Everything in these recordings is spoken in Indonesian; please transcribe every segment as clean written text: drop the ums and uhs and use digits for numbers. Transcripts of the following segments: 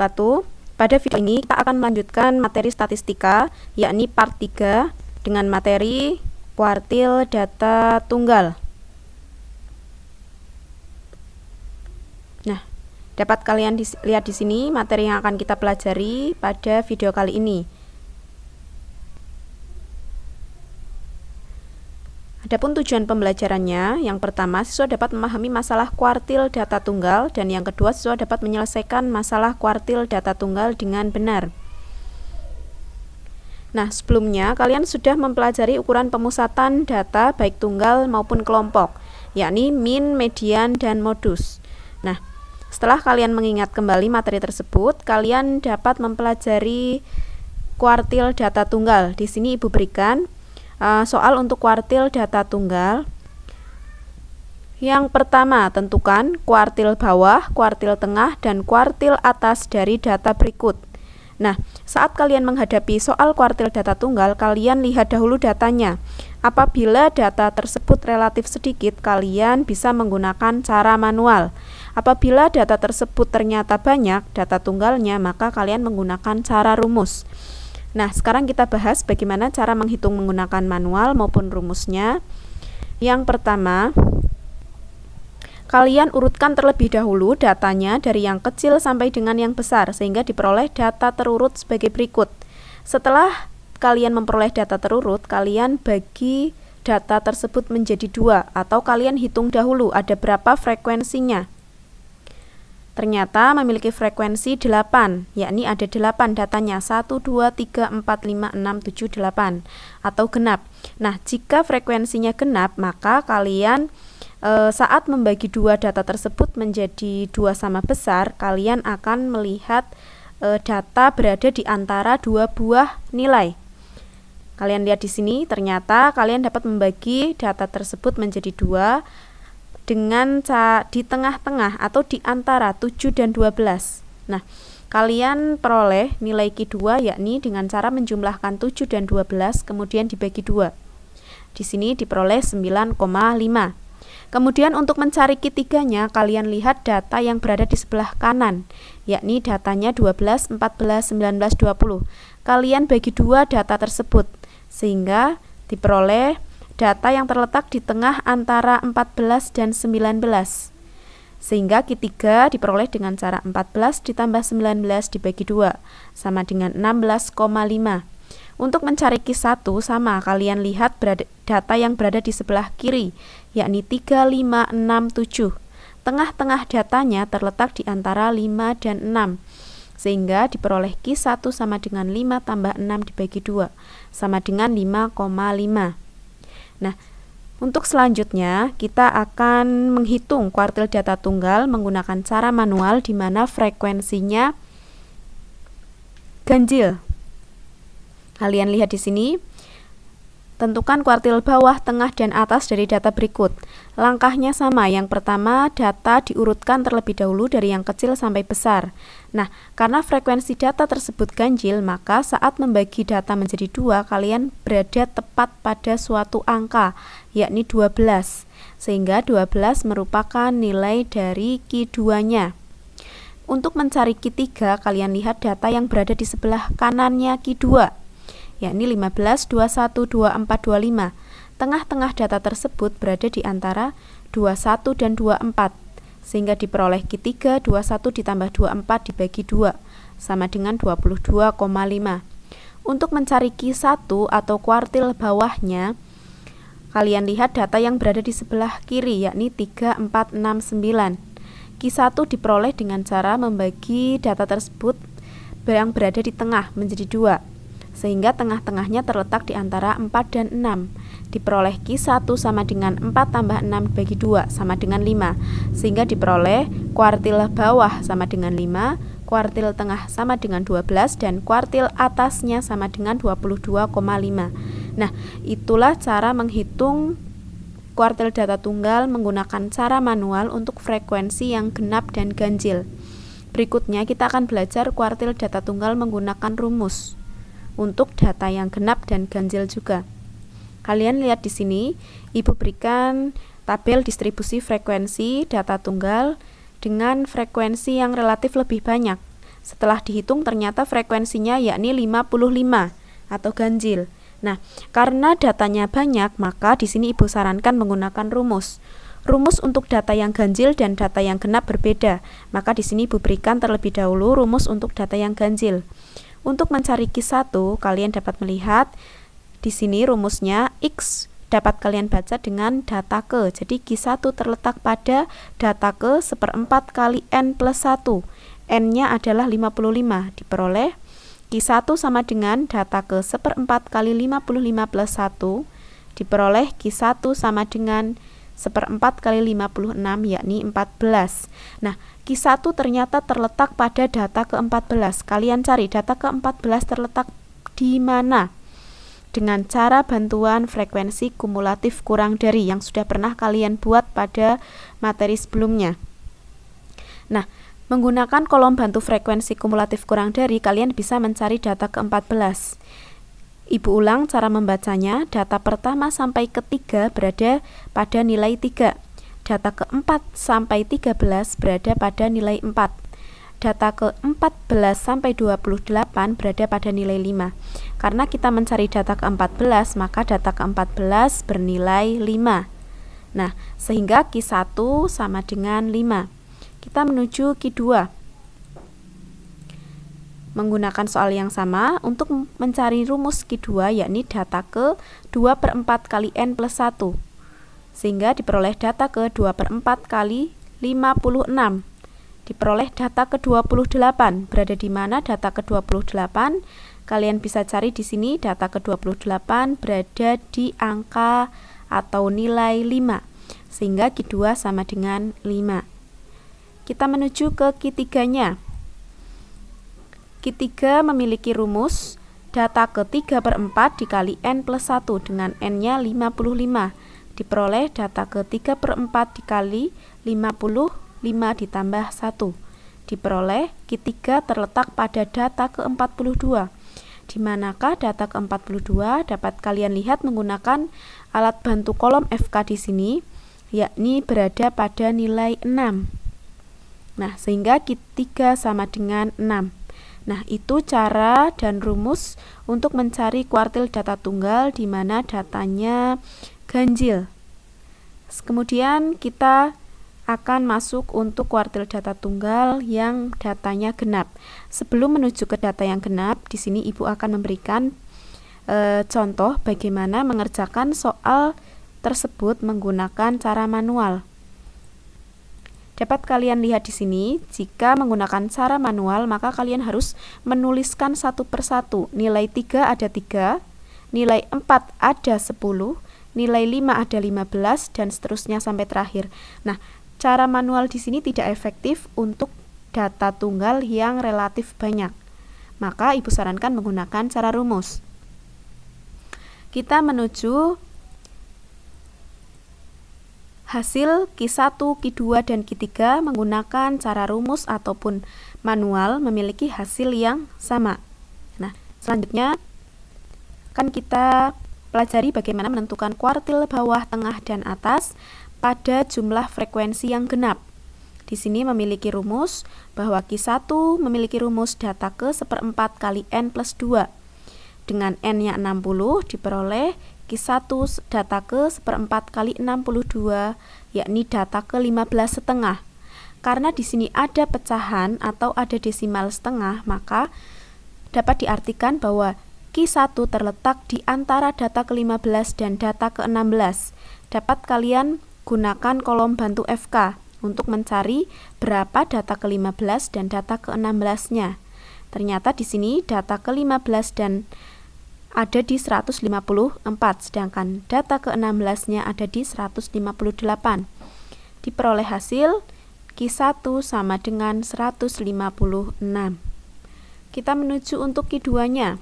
wabarakatuh. Pada video ini kita akan melanjutkan materi statistika, yakni part 3 dengan materi kuartil data tunggal. Nah, dapat kalian lihat di sini materi yang akan kita pelajari pada video kali ini. Adapun tujuan pembelajarannya, yang pertama siswa dapat memahami masalah kuartil data tunggal, dan yang kedua siswa dapat menyelesaikan masalah kuartil data tunggal dengan benar. Nah, sebelumnya kalian sudah mempelajari ukuran pemusatan data baik tunggal maupun kelompok, yakni min, median, dan modus. Nah, setelah kalian mengingat kembali materi tersebut, kalian dapat mempelajari kuartil data tunggal. Di sini Ibu berikan soal untuk kuartil data tunggal. Yang pertama, tentukan kuartil bawah, kuartil tengah, dan kuartil atas dari data berikut. Nah, saat kalian menghadapi soal kuartil data tunggal, kalian lihat dahulu datanya. Apabila data tersebut relatif sedikit, kalian bisa menggunakan cara manual. Apabila data tersebut ternyata banyak, data tunggalnya, maka kalian menggunakan cara rumus. Nah, sekarang kita bahas bagaimana cara menghitung menggunakan manual maupun rumusnya. Yang pertama, kalian urutkan terlebih dahulu datanya dari yang kecil sampai dengan yang besar, sehingga diperoleh data terurut sebagai berikut. Setelah kalian memperoleh data terurut, kalian bagi data tersebut menjadi 2, atau kalian hitung dahulu ada berapa frekuensinya. Ternyata memiliki frekuensi 8, yakni ada 8 datanya, 1, 2, 3, 4, 5, 6, 7, 8, atau genap. Nah, jika frekuensinya genap, maka kalian saat membagi 2 data tersebut menjadi 2 sama besar, kalian akan melihat data berada di antara 2 buah nilai. Kalian lihat di sini, ternyata kalian dapat membagi data tersebut menjadi 2 dengan di tengah-tengah atau di antara 7 dan 12. Nah, kalian peroleh nilai Q2 yakni dengan cara menjumlahkan 7 dan 12 kemudian dibagi 2. Di sini diperoleh 9,5. Kemudian untuk mencari Q3-nya, kalian lihat data yang berada di sebelah kanan, yakni datanya 12, 14, 19, 20. Kalian bagi 2 data tersebut sehingga diperoleh data yang terletak di tengah antara 14 dan 19. Sehingga Q3 diperoleh dengan cara 14 ditambah 19 dibagi 2, sama dengan 16,5. Untuk mencari Q1 sama, kalian lihat data yang berada di sebelah kiri, yakni 3, 5, 6, 7. Tengah-tengah datanya terletak di antara 5 dan 6. Sehingga diperoleh Q1 sama dengan 5 tambah 6 dibagi 2, sama dengan 5,5. Nah, untuk selanjutnya kita akan menghitung kuartil data tunggal menggunakan cara manual di mana frekuensinya ganjil. Kalian lihat di sini, tentukan kuartil bawah, tengah, dan atas dari data berikut. Langkahnya sama. Yang pertama, data diurutkan terlebih dahulu dari yang kecil sampai besar. Nah, karena frekuensi data tersebut ganjil, maka saat membagi data menjadi 2, kalian berada tepat pada suatu angka, yakni 12. Sehingga 12 merupakan nilai dari Q2-nya. Untuk mencari Q3, kalian lihat data yang berada di sebelah kanannya Q2, yakni 15, 21, 24, 25. Tengah-tengah data tersebut berada di antara 21 dan 24. Sehingga diperoleh Q3, 21 ditambah 24 dibagi 2, sama dengan 22,5. Untuk mencari Q1 atau kuartil bawahnya, kalian lihat data yang berada di sebelah kiri, yakni 3, 4, 6, 9. Q1 diperoleh dengan cara membagi data tersebut yang berada di tengah menjadi 2. Sehingga tengah-tengahnya terletak di antara 4 dan 6. Diperoleh Q1 sama dengan 4 tambah 6 bagi 2, sama dengan 5. Sehingga diperoleh kuartil bawah sama dengan 5, kuartil tengah sama dengan 12, dan kuartil atasnya sama dengan 22,5. Nah, itulah cara menghitung kuartil data tunggal menggunakan cara manual untuk frekuensi yang genap dan ganjil. Berikutnya kita akan belajar kuartil data tunggal menggunakan rumus untuk data yang genap dan ganjil juga. Kalian lihat di sini, Ibu berikan tabel distribusi frekuensi data tunggal dengan frekuensi yang relatif lebih banyak. Setelah dihitung ternyata frekuensinya yakni 55 atau ganjil. Nah, karena datanya banyak, maka di sini Ibu sarankan menggunakan rumus. Rumus untuk data yang ganjil dan data yang genap berbeda. Maka di sini Ibu berikan terlebih dahulu rumus untuk data yang ganjil. Untuk mencari Q1, kalian dapat melihat di sini rumusnya X dapat kalian baca dengan data ke. Jadi Q1 terletak pada data ke 1/4 kali N plus 1. N-nya adalah 55. Diperoleh Q1 sama dengan data ke 1/4 kali 55 plus 1. Diperoleh Q1 sama dengan 1/4 kali 56 yakni 14. Nah, Q1 ternyata terletak pada data ke-14. Kalian cari data ke-14 terletak di mana? Dengan cara bantuan frekuensi kumulatif kurang dari yang sudah pernah kalian buat pada materi sebelumnya. Nah, menggunakan kolom bantu frekuensi kumulatif kurang dari, kalian bisa mencari data ke-14. Ibu ulang cara membacanya. Data pertama sampai ketiga berada pada nilai 3. Data ke-4 sampai 13 berada pada nilai 4. Data ke-14 sampai 28 berada pada nilai 5. Karena kita mencari data ke-14, maka data ke-14 bernilai 5. Nah, sehingga Q1 sama dengan 5. Kita menuju Q2. Menggunakan soal yang sama untuk mencari rumus Q2 yakni data ke 2/4 kali N plus 1. Sehingga diperoleh data ke 2/4 kali 56. Diperoleh data ke 28. Berada di mana data ke 28? Kalian bisa cari di sini data ke 28 berada di angka atau nilai 5. Sehingga Q2 sama dengan 5. Kita menuju ke Q3-nya. Q3 memiliki rumus data ke 3/4 dikali N plus 1 dengan N-nya 55. Diperoleh data ke 3/4 dikali 55 ditambah 1. Diperoleh Q3 terletak pada data ke-42. Di manakah data ke-42? Dapat kalian lihat menggunakan alat bantu kolom FK di sini, yakni berada pada nilai 6. Nah, sehingga Q3 sama dengan 6. Nah, itu cara dan rumus untuk mencari kuartil data tunggal di mana datanya ganjil. Kemudian kita akan masuk untuk kuartil data tunggal yang datanya genap. Sebelum menuju ke data yang genap, di sini Ibu akan memberikan contoh bagaimana mengerjakan soal tersebut menggunakan cara manual. Dapat kalian lihat di sini, jika menggunakan cara manual, maka kalian harus menuliskan satu persatu. Nilai 3 ada 3, nilai 4 ada 10, nilai 5 ada 15, dan seterusnya sampai terakhir. Nah, cara manual di sini tidak efektif untuk data tunggal yang relatif banyak. Maka Ibu sarankan menggunakan cara rumus. Kita menuju hasil Q1, Q2, dan Q3 menggunakan cara rumus ataupun manual memiliki hasil yang sama. Nah, selanjutnya akan kita pelajari bagaimana menentukan kuartil bawah, tengah, dan atas pada jumlah frekuensi yang genap. Di sini memiliki rumus bahwa Q1 memiliki rumus data ke 1/4 kali N plus 2. Dengan N-nya 60 diperoleh Q1 data ke 1/4 kali 62, yakni data ke 15,5. Karena di sini ada pecahan atau ada desimal setengah, maka dapat diartikan bahwa Q1 terletak di antara data ke-15 dan data ke-16. Dapat kalian gunakan kolom bantu FK untuk mencari berapa data ke-15 dan data ke-16-nya. Ternyata di sini data ke-15 dan ada di 154, sedangkan data ke-16-nya ada di 158. Diperoleh hasil Q1 sama dengan 156. Kita menuju untuk Q2-nya.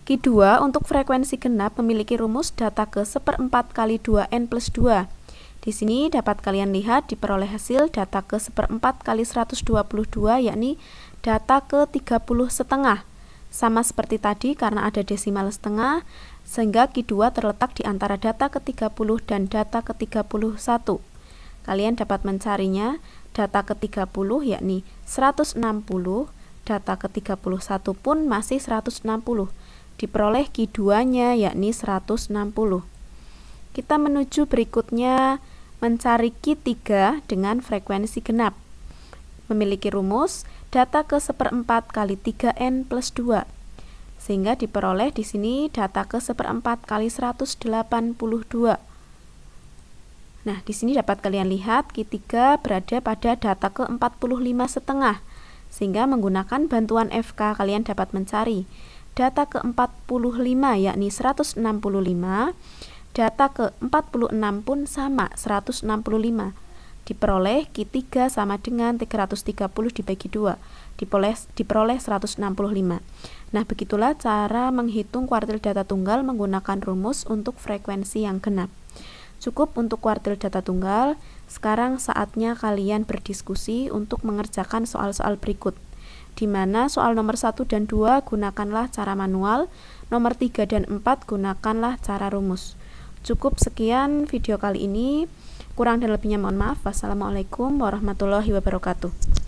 Q2 untuk frekuensi genap memiliki rumus data ke 1/4 kali 2N plus 2. Di sini dapat kalian lihat diperoleh hasil data ke 1/4 kali 122, yakni data ke 30,5. Sama seperti tadi karena ada desimal setengah, sehingga Q2 terletak di antara data ke-30 dan data ke-31. Kalian dapat mencarinya data ke-30 yakni 160, data ke-31 pun masih 160. Diperoleh Q2-nya yakni 160. Kita menuju berikutnya mencari Q3 dengan frekuensi genap. Memiliki rumus data ke-1/4 kali 3N plus 2. Sehingga diperoleh di sini data ke-1/4 kali 182. Nah, di sini dapat kalian lihat Q3 berada pada data ke-45,5. Sehingga menggunakan bantuan FK kalian dapat mencari data ke-45 yakni 165. Data ke-46 pun sama 165. Diperoleh Q3 sama dengan 330 dibagi 2. Diperoleh 165. Nah, begitulah cara menghitung kuartil data tunggal menggunakan rumus untuk frekuensi yang genap. Cukup untuk kuartil data tunggal. Sekarang saatnya kalian berdiskusi untuk mengerjakan soal-soal berikut. Di mana soal nomor 1 dan 2 gunakanlah cara manual, nomor 3 dan 4 gunakanlah cara rumus. Cukup sekian video kali ini. Kurang dan lebihnya mohon maaf. Wassalamualaikum warahmatullahi wabarakatuh.